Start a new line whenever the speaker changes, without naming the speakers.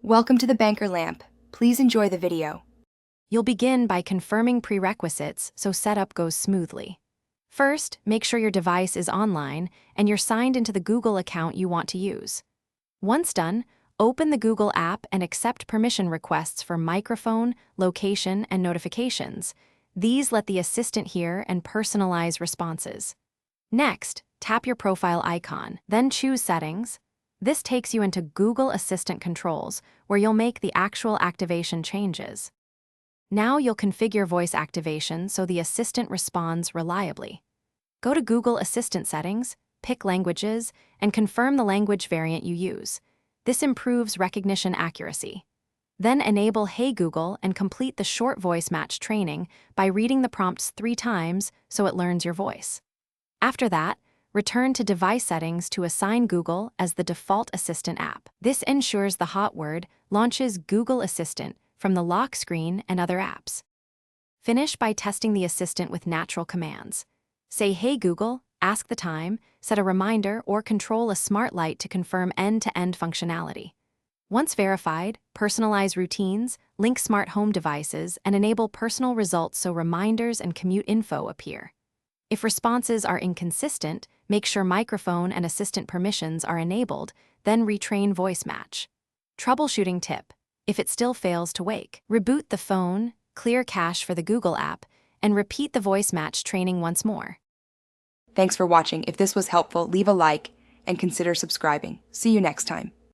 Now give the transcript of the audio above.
Welcome to the Banker Lamp. Please enjoy the video.
You'll begin by confirming prerequisites so setup goes smoothly. First, make sure your device is online and you're signed into the Google account you want to use. Once done, open the Google app and accept permission requests for microphone, location, and notifications. These let the assistant hear and personalize responses. Next, tap your profile icon, then choose Settings. This takes you into Google Assistant Controls, where you'll make the actual activation changes. Now you'll configure voice activation so the assistant responds reliably. Go to Google Assistant Settings, pick Languages, and confirm the language variant you use. This improves recognition accuracy. Then enable Hey Google and complete the short voice match training by reading the prompts 3 times so it learns your voice. After that, return to Device Settings to assign Google as the default Assistant app. This ensures the hot word launches Google Assistant from the lock screen and other apps. Finish by testing the assistant with natural commands. Say, "Hey Google," ask the time, set a reminder, or control a smart light to confirm end-to-end functionality. Once verified, personalize routines, link smart home devices, and enable personal results so reminders and commute info appear. If responses are inconsistent, make sure microphone and assistant permissions are enabled, then retrain voice match. Troubleshooting tip: if it still fails to wake, reboot the phone, clear cache for the Google app, and repeat the voice match training once more.
Thanks for watching. If this was helpful, leave a like and consider subscribing. See you next time.